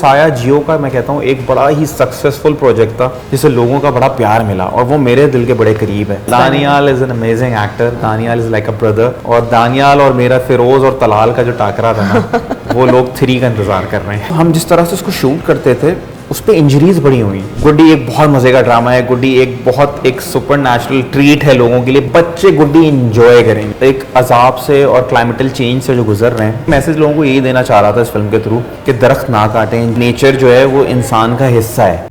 साया जियो का मैं कहता हूँ एक बड़ा ही सक्सेसफुल प्रोजेक्ट था जिसे लोगों का बड़ा प्यार मिला और वो मेरे दिल के बड़े करीब है। Daniyal is an amazing actor, Daniyal is like a brother, और दानियाल और मेरा फिरोज और तलाल का जो टाकरा था ना वो लोग 3 का इंतज़ार कर रहे हैं। हम जिस तरह से उसको शूट करते थे उस पर इंजरीज बड़ी हुई। गुड्डी एक बहुत मज़े का ड्रामा है, गुड्डी एक सुपर नेचुरल ट्रीट है लोगों के लिए, बच्चे गुड्डी इंजॉय करेंगे। एक अजाब से और क्लाइमेटल चेंज से जो गुजर रहे हैं, मैसेज लोगों को यही देना चाह रहा था इस फिल्म के थ्रू कि दरख्त ना काटें, नेचर जो है वो इंसान का हिस्सा है।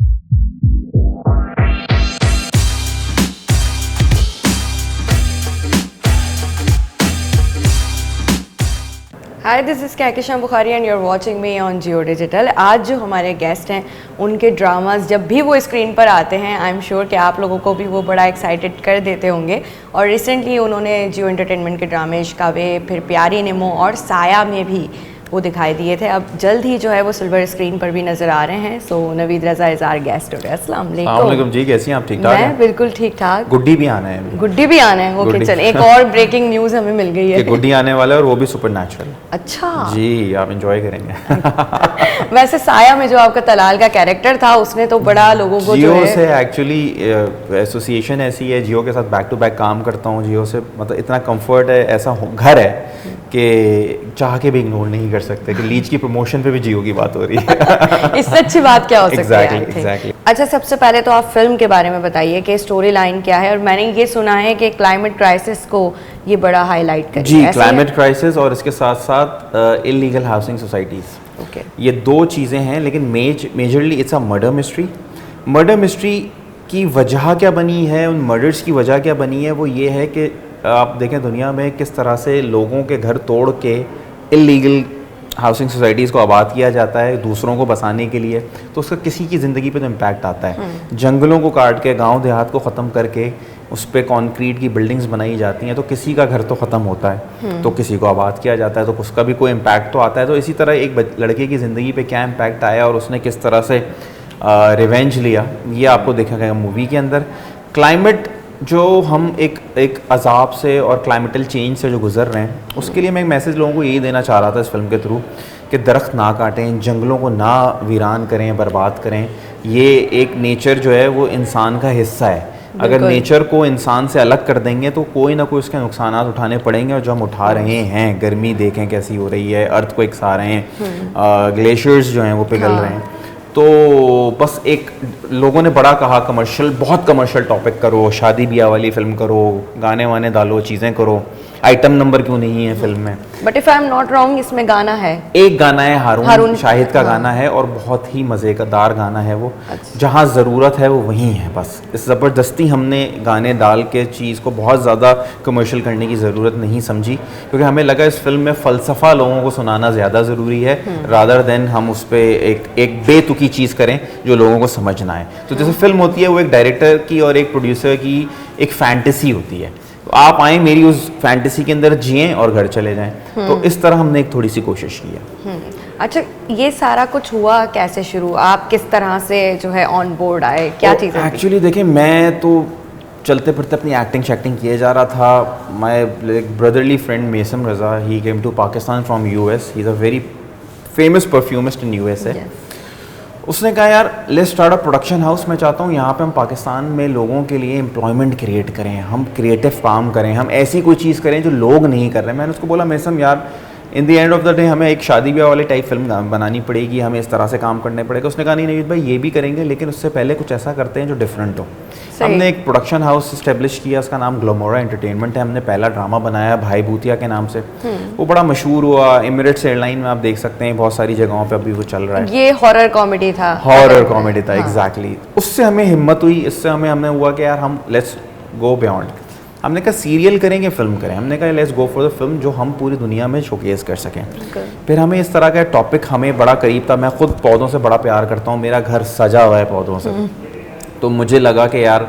Hi, this is Kahkashan Bukhari and you are watching me on Jio digital. आज जो हमारे गेस्ट हैं उनके ड्रामास जब भी वो स्क्रीन पर आते हैं आई एम श्योर कि आप लोगों को भी वो बड़ा एक्साइटेड कर देते होंगे। और रिसेंटली उन्होंने जियो एंटरटेनमेंट के ड्रामे इश्क-ए-वे, फिर प्यारी निमो और साया में भी वो दिखाई दिए थे। अब जल्द ही जो है वो सिल्वर स्क्रीन पर भी नज़र आ रहे हैं। सो नवीद रज़ा इज़ आवर गेस्ट टुडे। अस्सलाम वालेकुम जी, कैसी हैं आप? ठीक ठाक हैं? मैं बिल्कुल ठीक ठाक। गुड्डी भी आना है, गुड्डी भी आना है। ओके, चल एक और ब्रेकिंग न्यूज़ हमें मिल गई है कि गुड्डी आने वाला है और वो भी सुपर नेचुरल। अच्छा जी, आप एंजॉय करेंगे। वैसे साया में जो आपका तलाल का कैरेक्टर था उसने तो बड़ा लोगों को जियो से एक्चुअली एसोसिएशन ऐसी है, जियो के साथ बैक टू बैक काम करता हूँ। जियो से मतलब इतना कंफर्ट है, ऐसा घर है कि चाह के भी इग्नोर नहीं कर सकते कि लीच की प्रमोशन पे भी जियो की बात हो रही है। इससे अच्छी बात क्या हो सकती है? एग्जैक्टली। अच्छा, सबसे पहले तो आप फिल्म के बारे में बताइए कि स्टोरी लाइन क्या है। और मैंने ये सुना है कि क्लाइमेट क्राइसिस को ये बड़ा हाईलाइट कर जी, क्लाइमेट क्राइसिस और इसके साथ साथ इलीगल हाउसिंग सोसाइटीज़। ओके, ये 2 चीज़ें हैं, लेकिन majorly it's a murder mystery. Murder mystery की वजह क्या बनी है, उन मर्डर्स की वजह क्या बनी है, वो ये है कि आप देखें दुनिया में किस तरह से लोगों के घर तोड़ के इलीगल हाउसिंग सोसाइटीज़ को आबाद किया जाता है दूसरों को बसाने के लिए, तो उसका किसी की ज़िंदगी पे तो इम्पैक्ट आता है। जंगलों को काट के गांव देहात को ख़त्म करके उस पर कंक्रीट की बिल्डिंग्स बनाई जाती हैं, तो किसी का घर तो ख़त्म होता है, तो किसी को आबाद किया जाता है, तो उसका भी कोई इम्पैक्ट तो आता है। तो इसी तरह एक लड़के की ज़िंदगी पे क्या इम्पैक्ट आया और उसने किस तरह से रिवेंज लिया, ये आपको देखा गया मूवी के अंदर। क्लाइमेट जो हम एक अजाब से और क्लाइमेटल चेंज से जो गुजर रहे हैं, उसके लिए मैं एक मैसेज लोगों को यही देना चाह रहा था इस फिल्म के थ्रू कि दरख्त ना काटें, जंगलों को ना वीरान करें, बर्बाद करें। ये एक नेचर जो है वो इंसान का हिस्सा है। अगर नेचर को इंसान से अलग कर देंगे तो कोई ना कोई उसके नुकसान उठाने पड़ेंगे, और जो हम उठा रहे हैं, गर्मी देखें कैसी हो रही है, अर्थक्वेक्स आ रहे हैं, ग्लेशियर्स जो हैं वो पिघल रहे हैं। तो बस एक लोगों ने बड़ा कहा बहुत कमर्शियल टॉपिक करो, शादी ब्याह वाली फिल्म करो, गाने वाने डालो, चीज़ें करो, आइटम नंबर क्यों नहीं है फिल्म में। But if I am not wrong इसमें गाना है, एक गाना है हारून शाहिद का गाना है, और बहुत ही मज़ेदार गाना है वो। अच्छा। जहाँ ज़रूरत है वो वहीं है। बस इस ज़बरदस्ती हमने गाने डाल के चीज़ को बहुत ज़्यादा कमर्शियल करने की ज़रूरत नहीं समझी, क्योंकि हमें लगा इस फिल्म में फ़लसफ़ा लोगों को सुनाना ज़्यादा ज़रूरी है, रादर देन हम उस पर एक बेतुकी चीज़ करें जो लोगों को समझ ना आए। तो जैसे फिल्म होती है वो एक डायरेक्टर की और एक प्रोड्यूसर की एक फैंटेसी होती है, तो आप आए मेरी उस फैंटेसी के अंदर जिएं और घर चले जाएं। तो इस तरह हमने एक थोड़ी सी कोशिश की है। अच्छा, ये सारा कुछ हुआ कैसे शुरू? आप किस तरह से जो है ऑन बोर्ड आए, क्या चीज़ें? एक्चुअली देखिए, मैं तो चलते फिरते अपनी एक्टिंग शैक्टिंग किए जा रहा था। My brotherly friend Maisam Raza, he came to Pakistan from US, he is a very famous perfumist in USA. उसने कहा यार let's start a production house. मैं चाहता हूँ यहाँ पे हम पाकिस्तान में लोगों के लिए एम्प्लॉयमेंट क्रिएट करें, हम क्रिएटिव काम करें, हम ऐसी कोई चीज़ करें जो लोग नहीं कर रहे। मैंने उसको बोला मेसम यार in the end of the day हमें एक शादी ब्याह वाली टाइप फिल्म बनानी पड़ेगी, हमें इस तरह से काम करने पड़ेगा। उसने कहा नहीं नवीद भाई ये भी करेंगे, लेकिन उससे पहले कुछ ऐसा करते हैं जो डिफरेंट हो। हमने एक प्रोडक्शन हाउस इस्टेब्लिश किया, उसका नाम ग्लोमोरा एंटरटेनमेंट है। हमने पहला ड्रामा बनाया भाई भूतिया के नाम से, वो बड़ा मशहूर हुआ। एमिरेट्स एयरलाइन में आप देख सकते हैं बहुत सारी जगहों पे अभी वो चल रहा है। ये हॉरर कॉमेडी था। हॉरर कॉमेडी था, एग्जैक्टली। उससे हमें हिम्मत हुई, इससे हमने हुआ कि यार हम लेट्स गो बियॉन्ड। हमने कहा सीरियल करेंगे, फिल्म करें। हमने कहा let's go for the film जो हम पूरी दुनिया में शोकेस कर सकें। फिर हमें इस तरह का टॉपिक हमें बड़ा करीब था। मैं खुद पौधों से बड़ा प्यार करता हूँ, मेरा घर सजा हुआ है पौधों से, तो मुझे लगा कि यार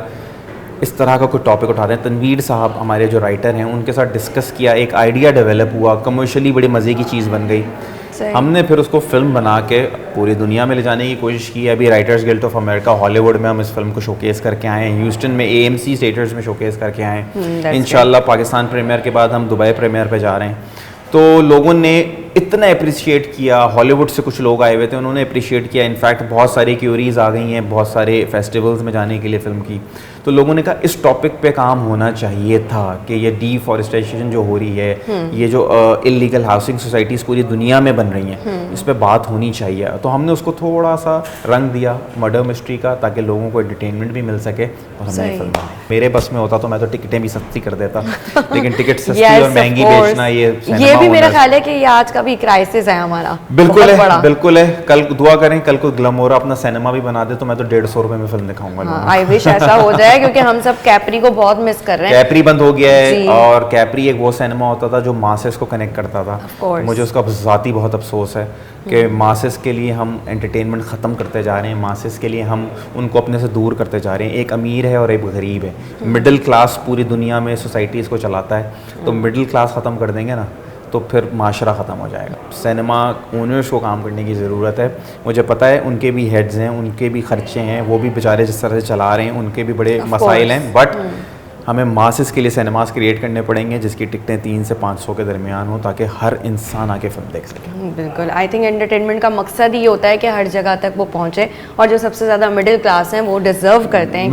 इस तरह का कोई टॉपिक उठाते हैं। तनवीर साहब हमारे जो राइटर हैं उनके साथ डिस्कस किया, एक आइडिया डेवलप हुआ, कमर्शियली बड़ी मज़े की चीज़ बन गई। हमने फिर उसको फिल्म बना के पूरी दुनिया में ले जाने की कोशिश की। अभी writers guild of America Hollywood में हम इस फिल्म को शोकेस करके आए हैं, ह्यूस्टन में AMC थिएटर्स में शोकेस करके आए हैं। इंशाल्लाह पाकिस्तान प्रीमियर के बाद हम दुबई प्रीमियर पे जा रहे हैं। तो लोगों ने इतना अप्रिशिएट किया, हॉलीवुड से कुछ लोग आए हुए थे, उन्होंने अप्रिशिएट किया। इनफैक्ट बहुत सारी क्यूरीज आ गई हैं बहुत सारे फेस्टिवल्स में जाने के लिए फ़िल्म की। तो लोगों ने कहा इस टॉपिक पे काम होना चाहिए था कि ये डिफॉरेस्टेशन जो हो रही है, ये जो इलीगल हाउसिंग सोसाइटीज़ पूरी दुनिया में बन रही हैं, इस पे बात होनी चाहिए। तो हमने उसको थोड़ा सा रंग दिया मर्डर मिस्ट्री का, ताकि लोगों को एंटरटेनमेंट भी मिल सके। और हमने ये फिल्म बनाई। मेरे बस में होता तो मैं तो टिकटें भी सस्ती कर देता, लेकिन टिकट सस्ती Yes, और महंगी of course. बेचना ये भी मेरा ख्याल है कि ये आज का भी क्राइसिस है हमारा। बिल्कुल बहुत है, बड़ा। बिल्कुल है। कल दुआ करें कल को ग्लैमोरा अपना सिनेमा भी बना दे तो मैं तो 150 रुपए में फिल्म दिखाऊंगा। हाँ, आई विश ऐसा हो जाए क्योंकि हम सब कैपरी को बहुत मिस कर रहे हैं। कैपरी बंद हो गया जी। है, और कैपरी एक वो सिनेमा होता था जो मासेस को कनेक्ट करता था। course. मुझे उसका ज़ाती बहुत अफसोस है कि मासेस के लिए हम एंटरटेनमेंट ख़त्म करते जा रहे हैं, मासेस के लिए हम उनको अपने से दूर करते जा रहे हैं। एक अमीर है और एक गरीब है। मिडिल क्लास पूरी दुनिया में सोसाइटीज़ को चलाता है, तो मिडिल क्लास ख़त्म कर देंगे ना तो फिर माशरा ख़त्म हो जाएगा। सिनेमा ओनर्स को काम करने की ज़रूरत है। मुझे पता है उनके भी हेड्स हैं, उनके भी खर्चे हैं, वो भी बेचारे जिस तरह से चला रहे हैं उनके भी बड़े मसाइल हैं, बट हमें मासेस के लिए सिनेमास क्रिएट करने पड़ेंगे जिसकी टिकटें 300 से 500 के दरमियान हो, ताकि हर इंसान आके फिल्म देख सके। बिल्कुल, आई थिंक एंटरटेनमेंट का मकसद ही होता है कि हर जगह तक वो पहुंचे, और जो सबसे ज़्यादा मिडिल क्लास हैं वो डिजर्व करते हैं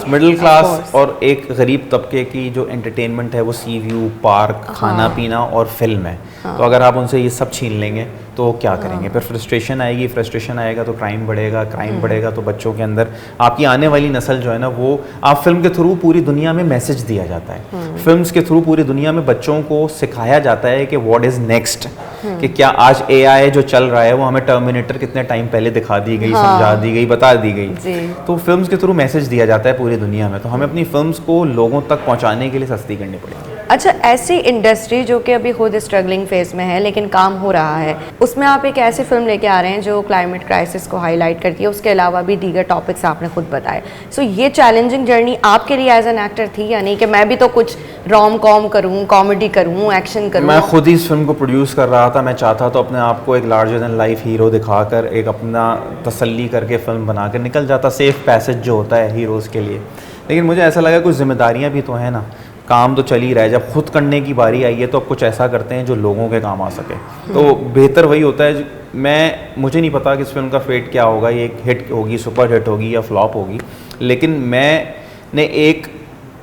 मिडिल क्लास और एक गरीब तबके की जो एंटरटेनमेंट है वो सी व्यू, पार्क, खाना पीना और फिल्म है। तो अगर आप उनसे ये सब छीन लेंगे तो वो क्या करेंगे? फिर फ्रस्ट्रेशन आएगी, फ्रस्ट्रेशन आएगा तो क्राइम बढ़ेगा, क्राइम बढ़ेगा तो बच्चों के अंदर, आपकी आने वाली नस्ल जो है ना, वो आप फिल्म के थ्रू पूरी दुनिया में मैसेज दिया जाता है। फिल्म्स के थ्रू पूरी दुनिया में बच्चों को सिखाया जाता है कि व्हाट इज नेक्स्ट, कि क्या आज एआई जो चल रहा है वो हमें टर्मिनेटर कितने टाइम पहले दिखा दी गई, समझा दी गई, बता दी गई। तो फिल्म्स के थ्रू मैसेज दिया जाता है पूरी दुनिया में, तो हमें अपनी फिल्म्स को लोगों तक पहुंचाने के लिए सस्ती करनी पड़ेगी। अच्छा, ऐसी इंडस्ट्री जो कि अभी खुद स्ट्रगलिंग फेज में है लेकिन काम हो रहा है, उसमें आप एक ऐसी फिल्म लेके आ रहे हैं जो क्लाइमेट क्राइसिस को हाईलाइट करती है, उसके अलावा भी दीगर टॉपिक्स आपने खुद बताए। सो ये चैलेंजिंग जर्नी आपके लिए एज एन एक्टर थी या नहीं, कि मैं भी तो कुछ रोम कॉम करूँ, कॉमेडी करूँ, एक्शन करूँ? मैं खुद ही इस फिल्म को प्रोड्यूस कर रहा था। मैं चाहता तो अपने आप को एक लार्जर देन लाइफ हीरो दिखाकर एक अपना तसल्ली करके फिल्म बनाकर निकल जाता, सेफ पैसेज जो होता है हीरोज़ के लिए। लेकिन मुझे ऐसा लगा कुछ जिम्मेदारियाँ भी तो हैं ना, काम तो चल ही रहा है, जब खुद करने की बारी आई है तो अब कुछ ऐसा करते हैं जो लोगों के काम आ सके। तो बेहतर वही होता है। मुझे नहीं पता कि इस फिल्म का फेट क्या होगा, ये एक हिट होगी, सुपर हिट होगी या फ्लॉप होगी, लेकिन मैंने एक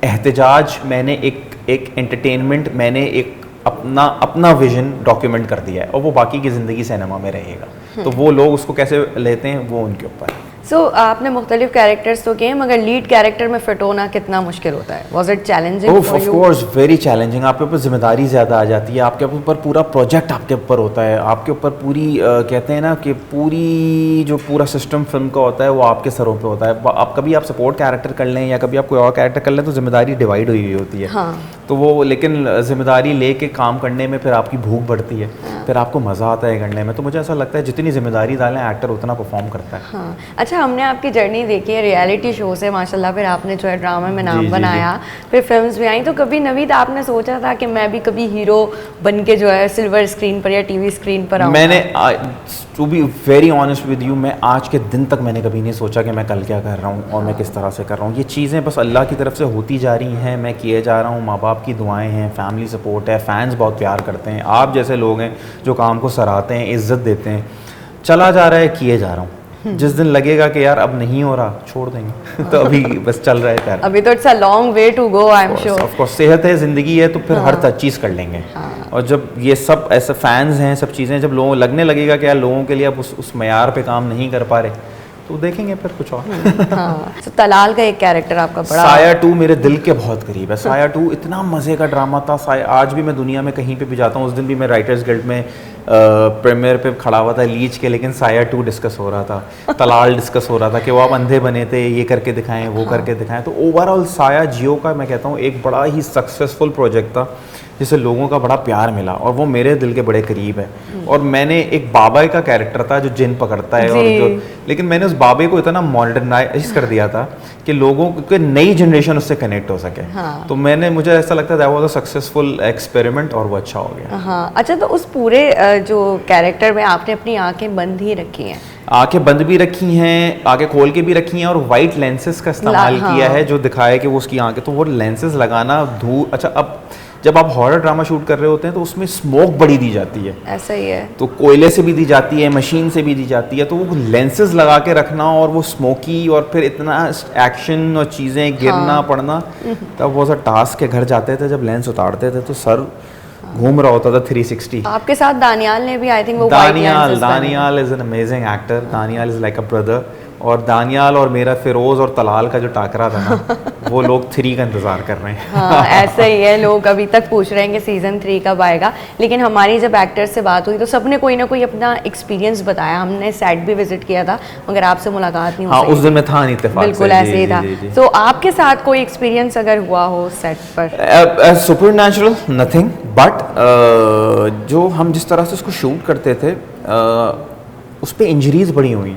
एहतजाज, मैंने एक एंटरटेनमेंट, मैंने एक अपना विजन डॉक्यूमेंट कर दिया है, और वो बाकी की ज़िंदगी सिनेमा में रहेगा। तो वो लोग उसको कैसे लेते हैं वो उनके ऊपर है। सो आपने मुख्तलिफ कैरेक्टर्स तो किए, मगर लीड कैरेक्टर में फिट होना कितना मुश्किल होता है? Was it challenging? Of course very challenging. आपके ऊपर जिम्मेदारी ज़्यादा आ जाती है, आपके ऊपर पूरा प्रोजेक्ट आपके ऊपर होता है, आपके ऊपर पूरी कहते हैं ना कि पूरा सिस्टम फिल्म का होता है वो आपके सरों पे होता है। आप कभी आप सपोर्ट कैरेक्टर कर लें या कभी आप कोई और कैरेक्टर कर लें तो जिम्मेदारी डिवाइड हुई होती है। हाँ। तो वो, लेकिन जिम्मेदारी लेके काम करने में फिर आपकी भूख बढ़ती है, फिर आपको मज़ा आता है करने में। तो मुझे ऐसा लगता है जितनी जिम्मेदारी डालें एक्टर उतना परफॉर्म करता है। हाँ। अच्छा, हमने आपकी जर्नी देखी है रियलिटी शो से माशाल्लाह, फिर आपने जो है ड्रामा में नाम बनाया, फिर फिल्म्स भी आई, तो कभी नवीद आपने सोचा था कि मैं भी कभी हीरो बन के जो है सिल्वर स्क्रीन पर या टीवी स्क्रीन पर आऊँगा? मैंने to be very honest with you, मैं आज के दिन तक मैंने कभी नहीं सोचा कि मैं कल क्या कर रहा हूँ और मैं किस तरह से कर रहा हूँ। ये चीज़ें बस अल्लाह की तरफ से होती जा रही हैं, मैं किए जा रहा हूँ, माँ बाप की दुआएं हैं, फैमिली सपोर्ट है, फैंस बहुत प्यार करते हैं, आप जैसे लोग हैं जो काम को सराहते हैं, इज़्ज़त देते हैं, चला जा रहा है, किए जा रहा हूँ। जिस दिन लगेगा कि यार अब नहीं हो रहा, छोड़ देंगे। तो अभी बस चल रहा है प्यार। अभी तो it's a long way to go, I am sure. Of course सेहत है, ज़िंदगी है, तो फिर हर चीज़ कर लेंगे। और जब ये सब ऐसे फैंस हैं, सब चीज़ें जब लोगों लगने लगेगा कि यार लोगों के लिए अब उस मयार पे काम नहीं कर पा रहे, तो देखेंगे फिर कुछ और। हाँ। तो तलाल का एक कैरेक्टर आपका बड़ा, साया 2 मेरे दिल के बहुत करीब है। साया 2 इतना मज़े का ड्रामा था। साया, आज भी मैं दुनिया में कहीं पे भी जाता हूँ, उस दिन भी मैं राइटर्स गिल्ड में प्रीमियर पे खड़ा हुआ था लीच के, लेकिन साया 2 डिस्कस हो रहा था, तलाल डिस्कस हो रहा था कि वो आप अंधे बने थे, ये करके दिखाएं, वो करके दिखाएं। तो ओवरऑल साया जियो का मैं कहता हूँ एक बड़ा ही सक्सेसफुल प्रोजेक्ट था जिसे लोगों का बड़ा प्यार मिला, और वो मेरे दिल के बड़े करीब है। और मैंने एक बाबा का कैरेक्टर था जो जिन पकड़ता है, और जो, लेकिन मैंने उस बाबे को इतना मॉडर्नाइज कर दिया था कि लोगों के नई जनरेशन उससे कनेक्ट हो सके। हाँ। तो मुझे ऐसा लगता है that was a successful experiment, और वो अच्छा हो गया। हाँ। अच्छा, तो उस पूरे जो कैरेक्टर में आपने अपनी आंखें बंद ही रखी हैं? आंखें बंद भी रखी हैं, आंखें खोल के भी रखी हैं, और वाइट लेंसेज का इस्तेमाल किया है जो दिखाया कि वो उसकी आंखें, तो वो लेंसेज लगाना अच्छा, अब जब आप हॉरर ड्रामा शूट कर रहे होते हैं तो उसमें स्मोक बड़ी दी जाती है, ऐसा ही है। तो कोयले से भी दी जाती है, मशीन से भी दी जाती है, तो वो लेंसेज लगा के रखना और वो स्मोकी और फिर इतना एक्शन और चीज़ें गिरना पड़ना, तब वो सा टास्क के घर जाते थे जब लेंस उतारते थे तो सर घूम रहा होता था 360। आपके साथ दानियाल ने भी आई थिंक वो Daniyal is an amazing actor, Daniyal is like a brother. और दानियाल और मेरा फिरोज़ और तलाल का जो टाकरा था ना वो लोग 3 का इंतज़ार कर रहे हैं। हाँ ऐसा ही है, लोग अभी तक पूछ रहे हैं कि सीज़न 3 कब आएगा। लेकिन हमारी जब एक्टर्स से बात हुई तो सबने कोई ना कोई अपना एक्सपीरियंस बताया। हमने सेट भी विजिट किया था मगर आपसे मुलाकात नहीं हो सकी। उस दिन मैं था नहीं, इत्तेफाक से। बिल्कुल ऐसे ही था। तो आपके साथ कोई एक्सपीरियंस अगर हुआ हो सेट पर? सुपर नेचुरल नथिंग, बट जो हम जिस तरह से उसको शूट करते थे उस पर इंजरीज बड़ी हुई,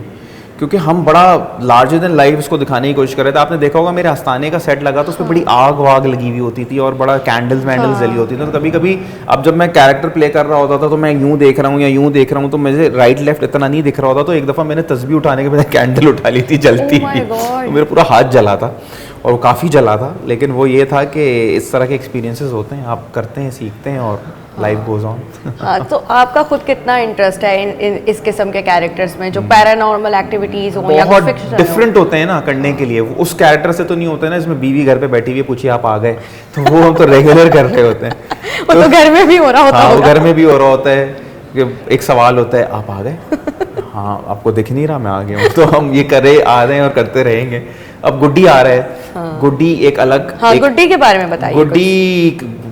क्योंकि हम बड़ा लार्जर देन लाइफ उसको दिखाने की कोशिश कर रहे थे। आपने देखा होगा मेरे आस्थाने का सेट लगा तो उस पर बड़ी आग वाग लगी हुई होती थी और बड़ा कैंडल्स वैंडल्स जली होती थी। तो कभी कभी अब जब मैं कैरेक्टर प्ले कर रहा होता था तो मैं यूँ देख रहा हूँ या यूँ देख रहा हूँ तो मुझे राइट लेफ्ट इतना नहीं दिख रहा होता। तो एक दफ़ा मैंने तस्बीह उठाने के बजाय कैंडल उठा ली थी जलती हुई, तो मेरा पूरा हाथ जला था और वो काफ़ी जला था। लेकिन वो ये था कि इस तरह के एक्सपीरियंसेस होते हैं, आप करते हैं, सीखते हैं और लाइफ गोज ऑन। हाँ, तो आपका खुद कितना इंटरेस्ट है इन इस किस्म के कैरेक्टर्स में जो पैरानॉर्मल एक्टिविटीज हो या बहुत फिक्शन डिफरेंट होते हैं ना करने के लिए। उस कैरेक्टर से तो नहीं होते ना इसमें बीवी घर पे बैठी हुई है, पूछिए आप आ गए, तो वो हम तो रेगुलर कर रहे होते हैं। वो तो घर में भी हो रहा होता हाँ, होगा। घर में भी हो रहा होता है कि एक सवाल होता है आप आ गए, हाँ आपको दिख नहीं रहा मैं आ गया हूँ, तो हम ये करे आ रहे हैं और करते रहेंगे। अब गुड्डी आ रहा है। हाँ। गुड्डी एक अलग, हाँ, गुड्डी के बारे में बताइए।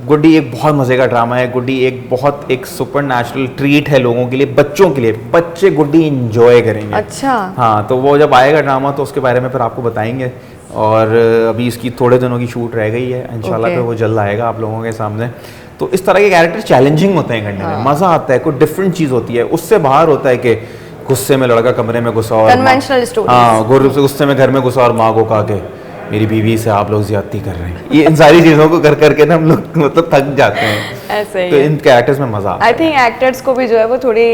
गुड्डी एक बहुत मज़े का ड्रामा है। गुड्डी एक सुपर नेचुरल ट्रीट है लोगों के लिए, बच्चों के लिए। बच्चे गुड्डी इंजॉय करेंगे। अच्छा। हाँ, तो वो जब आएगा ड्रामा तो उसके बारे में फिर आपको बताएंगे। और अभी इसकी थोड़े दिनों की शूट रह गई है, इंशाल्लाह पे वो जल्द आएगा आप लोगों के सामने। तो इस तरह के कैरेक्टर चैलेंजिंग होते हैं करने में, मज़ा आता है, कोई डिफरेंट चीज़ होती है। उससे बाहर होता है कि गुस्से में लड़का कमरे में घुसा और कन्वेंशनल स्टोरीज। हाँ, गुस्से में घर में घुसा और माँ को कहा के मेरी बीवी से आप लोग ज्यादती कर रहे हैं। ये इन सारी चीज़ों को कर करके ना हम लोग मतलब थक जाते हैं। ऐसे ही तो इन कैरेक्टर्स में मजा आता है। आई थिंक एक्टर्स को भी जो है वो थोड़ी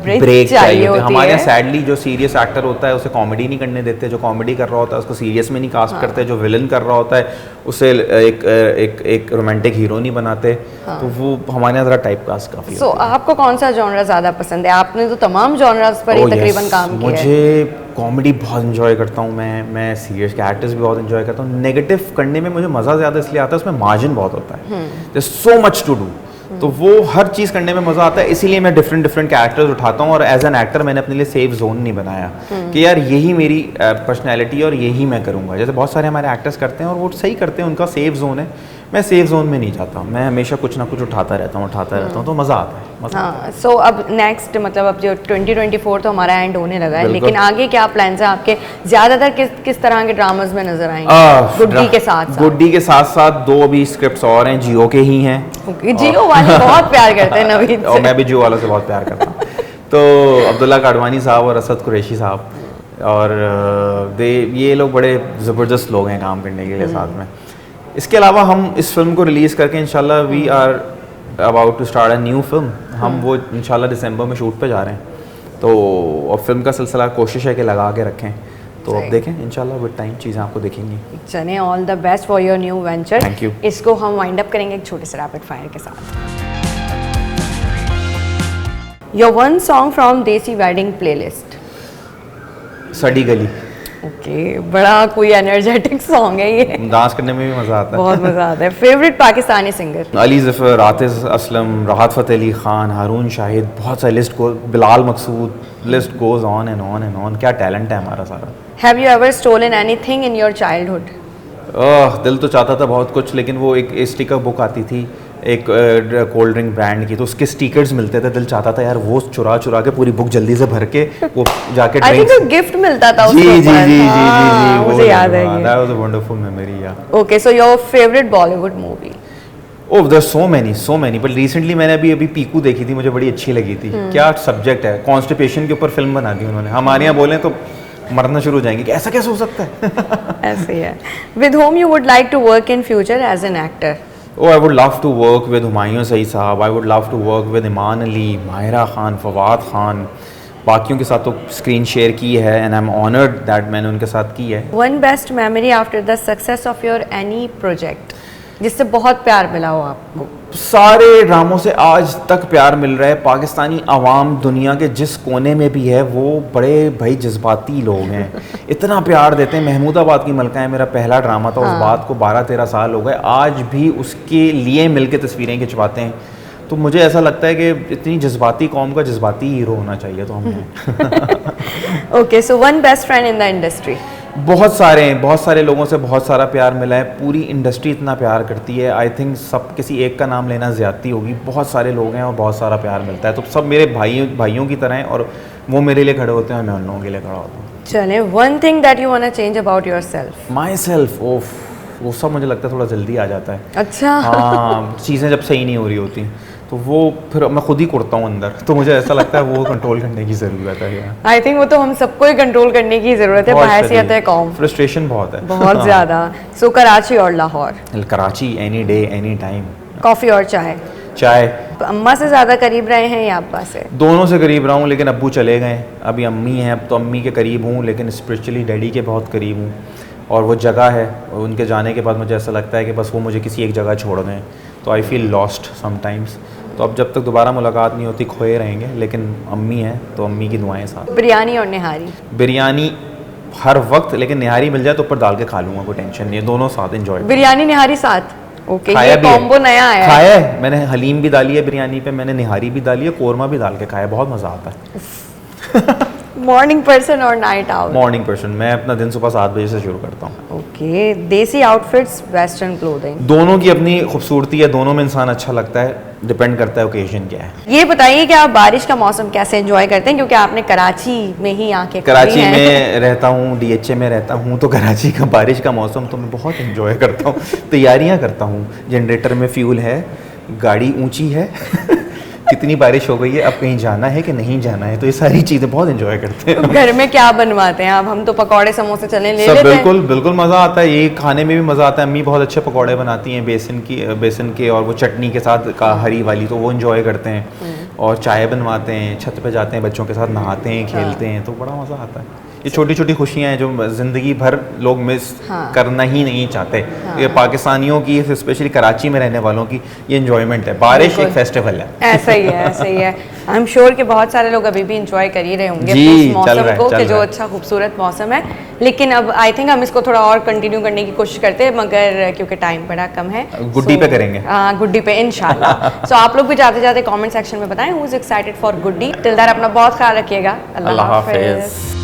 ब्रेक चाहिए होती है। हमारे यहाँ है। सैडली जो सीरियस एक्टर होता है उसे कॉमेडी नहीं करने देते, जो कॉमेडी कर रहा होता है उसको सीरियस में नहीं कास्ट करते, जो विलन कर रहा होता है उसे एक रोमांटिक हीरो नहीं बनाते। तो वो हमारे यहाँ ज़रा टाइप कास्ट काफ़ी। सो आपको कौन सा जॉनरा ज़्यादा पसंद है? आपने तो तमाम जॉनरास पर ही तकरीबन काम किया है। मुझे कॉमेडी बहुत इंजॉय करता हूँ मैं सीरियस कैरेक्टर्स भी बहुत इंजॉय करता हूँ। नेगेटिव करने में मुझे मज़ा ज़्यादा इसलिए आता है, उसमें मार्जिन बहुत होता है, there so much to do, तो वो हर चीज़ करने में मज़ा आता है। इसीलिए मैं डिफरेंट कैरेक्टर्स उठाता हूँ। और एज एन एक्टर मैंने अपने लिए सेफ जोन नहीं बनाया कि यार यही मेरी पर्सनैलिटी और यही मैं करूँगा। जैसे बहुत सारे हमारे एक्टर्स करते हैं और वो सही करते हैं, उनका सेफ जोन है। मैं सेफ जोन में नहीं जाता, मैं हमेशा कुछ ना कुछ उठाता रहता हूँ, तो मज़ा आता है। हाँ, सो अब नेक्स्ट मतलब अब जो 2024 तो हमारा एंड होने लगा है, लेकिन आगे क्या प्लान्स हैं आपके? ज़्यादातर किस तरह के ड्रामास में नजर आएंगे गुड्डी के साथ? गुड्डी के साथ साथ 2 अभी स्क्रिप्ट्स और हैं, जियो के ही हैं। जियो वाले बहुत प्यार करते हैं नवीद से। और मैं भी जियो वालों से बहुत प्यार करता हूँ। तो अब्दुल्ला काडवानी साहब और असद कुरैशी साहब, और ये लोग बड़े ज़बरदस्त लोग हैं काम करने के लिए साथ में। इसके अलावा हम इस फिल्म को रिलीज़ करके इंशाल्लाह we are about to start a new film. हम वो इंशाल्लाह दिसंबर में शूट पे जा रहे हैं। तो अब फिल्म का सिलसिला कोशिश है कि लगा के रखें, तो अब देखें इंशाल्लाह विद टाइम चीज़ें आपको दिखेंगी। चलें, all the best for your new venture. Thank you. इसको हम वाइंड अप करेंगे एक छोटे से रैपिड फायर के साथ। योर वन सॉन्ग फ्रॉम देसी वेडिंग प्लेलिस्ट? सड़ी गली। ओके, बड़ा कोई एनर्जेटिक सॉन्ग है ये, डांस करने में भी मज़ा आता है, बहुत मज़ा आता है। Favourite Pakistani singer? अली ज़फ़र, आतिज़ असलम, राहत फ़तेह अली ख़ान, हारून शाहिद, बहुत सारी लिस्ट को, Bilal Maqsood, list goes on and on and on. क्या टैलेंट है हमारा सारा। Have you ever stolen anything in your childhood? दिल तो चाहता था बहुत कुछ, लेकिन वो एक स्टिकर बुक आती थी एक कोल्ड ड्रिंक ब्रांड की, तो उसके स्टिकर्स मिलते थे। दिल चाहता था यार वो चुरा के पूरी बुक जल्दी से भर के वो जाके आई थिंक गिफ्ट मिलता था उसके जी, मुझे याद है ये। That was a wonderful memory. Yeah okay, so your favourite Bollywood movie? Oh there so many, but recently मैंने अभी पीकू देखी थी, मुझे बड़ी अच्छी लगी थी। क्या सब्जेक्ट है, कॉन्स्टिपेशन के ऊपर फिल्म बना दी उन्होंने। हमारे यहाँ बोले तो मरना शुरू हो जाएंगे कि ऐसा कैसे हो सकता है। ऐसे ही है। With whom you would like to work in future as an actor? Oh, I would love to work with Humayun Saeed sahab, I would love to work with इमान अली, माहिरा खान, फवाद खान, बाकियों के साथ तो स्क्रीन शेयर की है and I'm honored that मैंने उनके साथ की है। One best memory after the success of your any project? जिससे बहुत प्यार मिला हो आपको? सारे ड्रामों से आज तक प्यार मिल रहा है। पाकिस्तानी आवाम दुनिया के जिस कोने में भी है वो बड़े भाई जज्बाती लोग हैं, इतना प्यार देते हैं। महमूदाबाद की मलका है मेरा पहला ड्रामा था, उस बात को 12-13 साल हो गए, आज भी उसके लिए मिल के तस्वीरें खिंचवाते हैं। तो मुझे ऐसा लगता है कि इतनी जज्बाती कौम का जज्बाती हीरो होना चाहिए, तो हमने okay, so one best friend in the industry? बहुत सारे हैं, बहुत सारे लोगों से बहुत सारा प्यार मिला है। पूरी इंडस्ट्री इतना प्यार करती है, आई थिंक सब किसी एक का नाम लेना ज़्यादती होगी। बहुत सारे लोग हैं और बहुत सारा प्यार मिलता है, तो सब मेरे भाइयों की तरह हैं और वो मेरे लिए खड़े होते हैं और मैं उन लोगों के लिए खड़ा होता हूँ। चले, one thing that you want to change about yourself? Myself, ओफ, वो सब मुझे लगता है थोड़ा जल्दी आ जाता है। अच्छा। हाँ, चीज़ें जब सही नहीं हो रही होती तो वो फिर मैं खुद ही कुड़ता हूँ अंदर, तो मुझे ऐसा लगता है वो कंट्रोल करने की ज़रूरत है। आई थिंक वो तो हम सबको ही कंट्रोल करने की ज़रूरत है, बहैसियत है कौम। फ्रस्ट्रेशन बहुत है, बहुत ज़्यादा। सो कराची और Lahore? Karachi any day any time. Coffee और चाय? चाय। अम्मा से ज़्यादा करीब रहे हैं या अब्बा से? दोनों से करीब रहा हूँ, लेकिन अब्बू चले गए, अभी अम्मी हैं। अब तो अम्मी के करीब हूँ लेकिन स्पिरिचुअली डैडी के बहुत करीब हूँ। और वो जगह है, उनके जाने के बाद मुझे ऐसा लगता है कि बस वो मुझे किसी एक जगह छोड़ दें, तो आई फील लॉस्ट समटाइम्स। तो अब जब तक दोबारा मुलाकात नहीं होती खोए रहेंगे, लेकिन अम्मी हैं तो अम्मी की दुआएं साथ। बिरयानी और निहारी? बिरयानी हर वक्त, लेकिन निहारी मिल जाए तो ऊपर डाल के खा लूँगा, कोई टेंशन नहीं है, दोनों साथ एंजॉय। बिरयानी निहारी साथ? ओके, खाया ये कॉम्बो नया आया है। खाया है मैंने, हलीम भी डाली है बिरयानी पे, मैंने निहारी भी डाली है, कोरमा भी डाल के खाया, बहुत मज़ा आता है। मॉर्निंग पर्सन और नाइट आउट? मॉर्निंग पर्सन, मैं अपना दिन सुबह 7 बजे से शुरू करता हूँ। ओके, देसी आउटफिट्स, वेस्टर्न क्लोथिंग? दोनों की अपनी खूबसूरती है, दोनों में इंसान अच्छा लगता है, डिपेंड करता है ओकेजन क्या है। ये बताइए कि आप बारिश का मौसम कैसे एंजॉय करते हैं, क्योंकि आपने कराची में ही आके कराची में रहता हूँ, DHA में रहता हूँ, तो कराची का बारिश का मौसम तो मैं बहुत एंजॉय करता हूँ। तैयारियाँ करता हूँ, जनरेटर में फ्यूल है, गाड़ी ऊँची है कितनी बारिश हो गई है, अब कहीं जाना है कि नहीं जाना है, तो ये सारी चीज़ें बहुत एंजॉय करते हैं। तो घर में क्या बनवाते हैं आप? हम तो पकौड़े समोसे चने ले लेते हैं। बिल्कुल बिल्कुल मज़ा आता है, ये खाने में भी मज़ा आता है। अम्मी बहुत अच्छे पकौड़े बनाती हैं बेसन के और वो चटनी के साथ का हरी वाली, तो वो एंजॉय करते हैं। और चाय बनवाते हैं, छत पे जाते हैं, बच्चों के साथ नहाते हैं, खेलते हैं, तो बड़ा मज़ा आता है। ये छोटी छोटी खुशियाँ हैं जो ज़िंदगी भर लोग मिस करना ही नहीं चाहते। ये पाकिस्तानियों की, स्पेशली कराची में रहने वालों की ये एंजॉयमेंट है। बारिश एक फेस्टिवल है। ऐसा ही है, ऐसा ही है। आई एम श्योर कि बहुत सारे लोग अभी भी इंजॉय कर ही रहे होंगे इस मौसम को, कि जो अच्छा खूबसूरत मौसम है। लेकिन अब आई थिंक हम इसको थोड़ा और कंटिन्यू करने की कोशिश करते हैं, मगर क्योंकि टाइम बड़ा कम है। गुड्डी पे करेंगे। गुड्डी पे इंशाल्लाह। सो आप लोग भी जाते जाते कमेंट सेक्शन में बताएं who is excited for Guddi. Till that अपना बहुत ख्याल रखिएगा। अल्लाह हाफिज़।